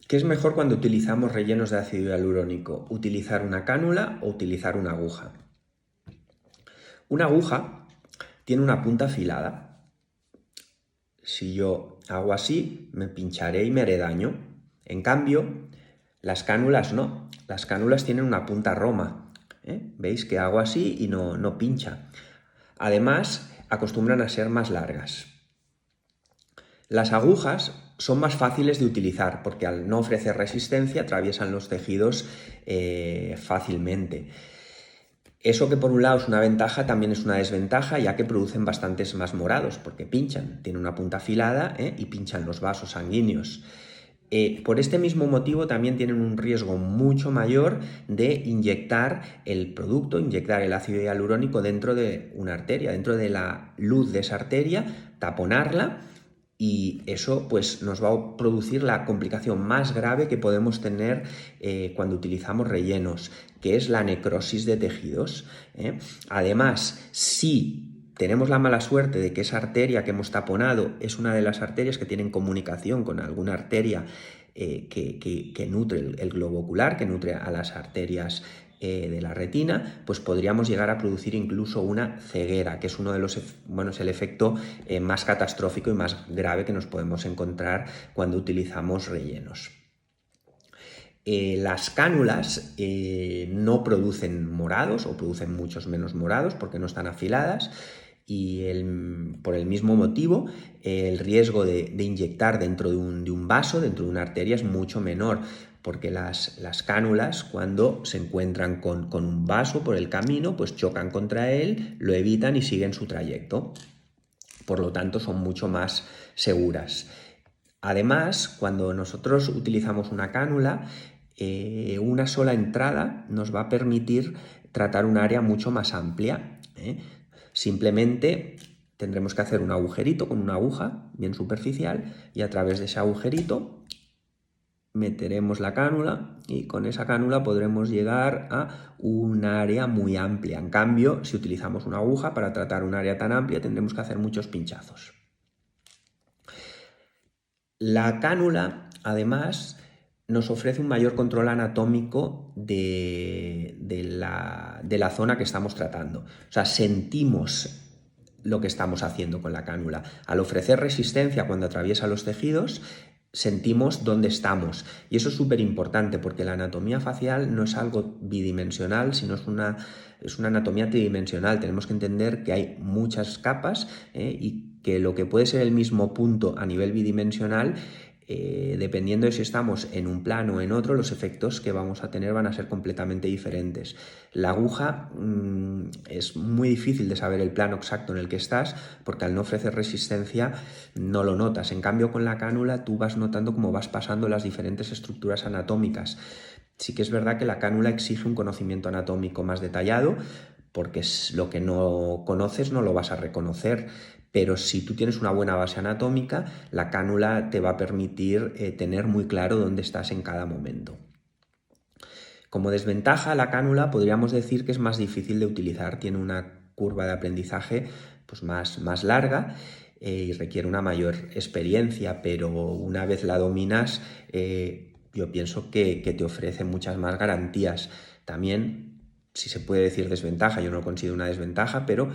¿Qué es mejor cuando utilizamos rellenos de ácido hialurónico? ¿Utilizar una cánula o utilizar una aguja? Una aguja tiene una punta afilada. Si yo hago así, me pincharé y me haré daño. En cambio, las cánulas no. Las cánulas tienen una punta roma. ¿Veis que hago así y no pincha? Además, acostumbran a ser más largas. Las agujas son más fáciles de utilizar porque al no ofrecer resistencia atraviesan los tejidos fácilmente. Eso que por un lado es una ventaja, también es una desventaja, ya que producen bastantes más morados porque pinchan, tienen una punta afilada y pinchan los vasos sanguíneos. Por este mismo motivo también tienen un riesgo mucho mayor de inyectar el producto, inyectar el ácido hialurónico dentro de una arteria, dentro de la luz de esa arteria, taponarla, y eso pues nos va a producir la complicación más grave que podemos tener cuando utilizamos rellenos, que es la necrosis de tejidos. Además, si tenemos la mala suerte de que esa arteria que hemos taponado es una de las arterias que tienen comunicación con alguna arteria que nutre el globo ocular, que nutre a las arterias de la retina, pues podríamos llegar a producir incluso una ceguera, que es uno de los, es el efecto más catastrófico y más grave que nos podemos encontrar cuando utilizamos rellenos. Las cánulas no producen morados o producen muchos menos morados porque no están afiladas, y por el mismo motivo el riesgo de inyectar dentro de un vaso, dentro de una arteria, es mucho menor, porque las cánulas, cuando se encuentran con un vaso por el camino, pues chocan contra él, lo evitan y siguen su trayecto. Por lo tanto, son mucho más seguras. Además, cuando nosotros utilizamos una cánula, una sola entrada nos va a permitir tratar un área mucho más amplia. Simplemente tendremos que hacer un agujerito con una aguja bien superficial, y a través de ese agujerito meteremos la cánula y con esa cánula podremos llegar a un área muy amplia. En cambio, si utilizamos una aguja para tratar un área tan amplia, tendremos que hacer muchos pinchazos. La cánula, además, nos ofrece un mayor control anatómico de la zona que estamos tratando. O sea, sentimos lo que estamos haciendo con la cánula. Al ofrecer resistencia cuando atraviesa los tejidos, sentimos dónde estamos. Y eso es súper importante porque la anatomía facial no es algo bidimensional, sino es una anatomía tridimensional. Tenemos que entender que hay muchas capas y que lo que puede ser el mismo punto a nivel bidimensional, dependiendo de si estamos en un plano o en otro, los efectos que vamos a tener van a ser completamente diferentes. La aguja es muy difícil de saber el plano exacto en el que estás, porque al no ofrecer resistencia no lo notas. En cambio, con la cánula tú vas notando cómo vas pasando las diferentes estructuras anatómicas. Sí que es verdad que la cánula exige un conocimiento anatómico más detallado, porque lo que no conoces no lo vas a reconocer, pero si tú tienes una buena base anatómica, la cánula te va a permitir tener muy claro dónde estás en cada momento. Como desventaja, la cánula podríamos decir que es más difícil de utilizar, tiene una curva de aprendizaje pues más larga y requiere una mayor experiencia, pero una vez la dominas, yo pienso que te ofrece muchas más garantías. También, si se puede decir desventaja, yo no lo considero una desventaja, pero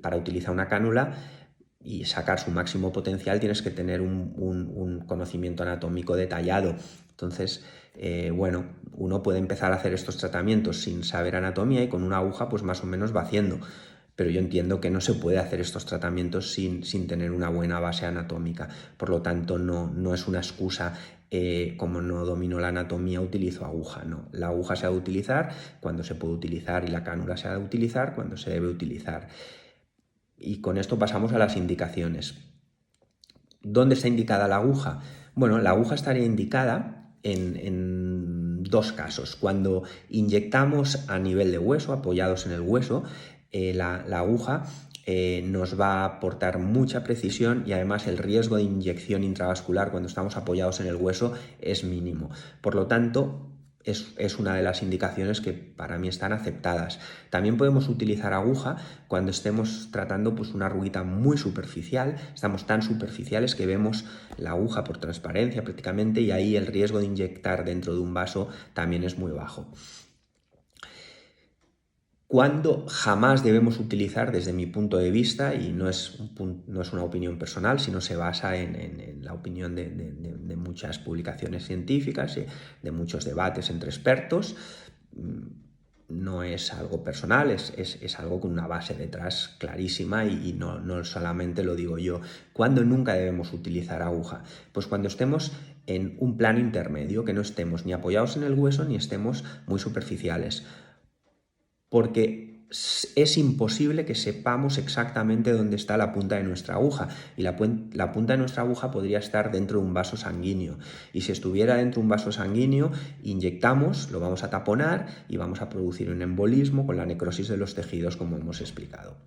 para utilizar una cánula y sacar su máximo potencial tienes que tener un conocimiento anatómico detallado. Entonces, uno puede empezar a hacer estos tratamientos sin saber anatomía y con una aguja pues más o menos va haciendo. Pero yo entiendo que no se puede hacer estos tratamientos sin tener una buena base anatómica. Por lo tanto, no es una excusa, como no domino la anatomía, utilizo aguja. No, la aguja se ha de utilizar cuando se puede utilizar y la cánula se ha de utilizar cuando se debe utilizar. Y con esto pasamos a las indicaciones. ¿Dónde está indicada la aguja? Bueno, la aguja estaría indicada en dos casos. Cuando inyectamos a nivel de hueso, apoyados en el hueso, la aguja nos va a aportar mucha precisión y además el riesgo de inyección intravascular cuando estamos apoyados en el hueso es mínimo. Por lo tanto, es una de las indicaciones que para mí están aceptadas. También podemos utilizar aguja cuando estemos tratando pues, una arruguita muy superficial, estamos tan superficiales que vemos la aguja por transparencia prácticamente, y ahí el riesgo de inyectar dentro de un vaso también es muy bajo. Cuando jamás debemos utilizar, desde mi punto de vista, y no es una opinión personal, sino se basa en la opinión de muchas publicaciones científicas, de muchos debates entre expertos, no es algo personal, es algo con una base detrás clarísima, y no solamente lo digo yo. ¿Cuándo nunca debemos utilizar aguja? Pues cuando estemos en un plano intermedio, que no estemos ni apoyados en el hueso ni estemos muy superficiales, porque es imposible que sepamos exactamente dónde está la punta de nuestra aguja, y la punta de nuestra aguja podría estar dentro de un vaso sanguíneo, y si estuviera dentro de un vaso sanguíneo, inyectamos, lo vamos a taponar y vamos a producir un embolismo con la necrosis de los tejidos, como hemos explicado.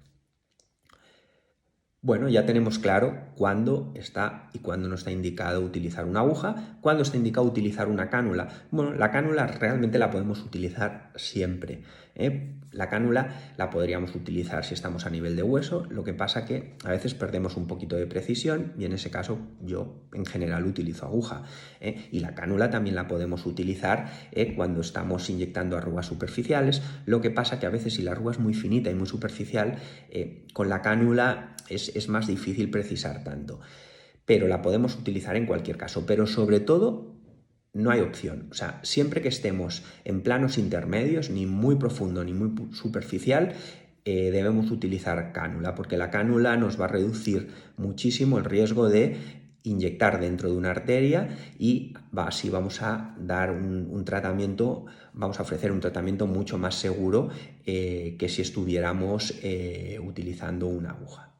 Bueno, ya tenemos claro cuándo está y cuándo no está indicado utilizar una aguja, cuándo está indicado utilizar una cánula. Bueno, la cánula realmente la podemos utilizar siempre, ¿eh? La cánula la podríamos utilizar si estamos a nivel de hueso, lo que pasa que a veces perdemos un poquito de precisión, y en ese caso yo en general utilizo aguja, ¿eh? Y la cánula también la podemos utilizar cuando estamos inyectando arrugas superficiales, lo que pasa que a veces si la arruga es muy finita y muy superficial, con la cánula es más difícil precisar tanto, pero la podemos utilizar en cualquier caso. Pero sobre todo, no hay opción. O sea, siempre que estemos en planos intermedios, ni muy profundo ni muy superficial, debemos utilizar cánula, porque la cánula nos va a reducir muchísimo el riesgo de inyectar dentro de una arteria, y así vamos a dar un tratamiento, vamos a ofrecer un tratamiento mucho más seguro que si estuviéramos utilizando una aguja.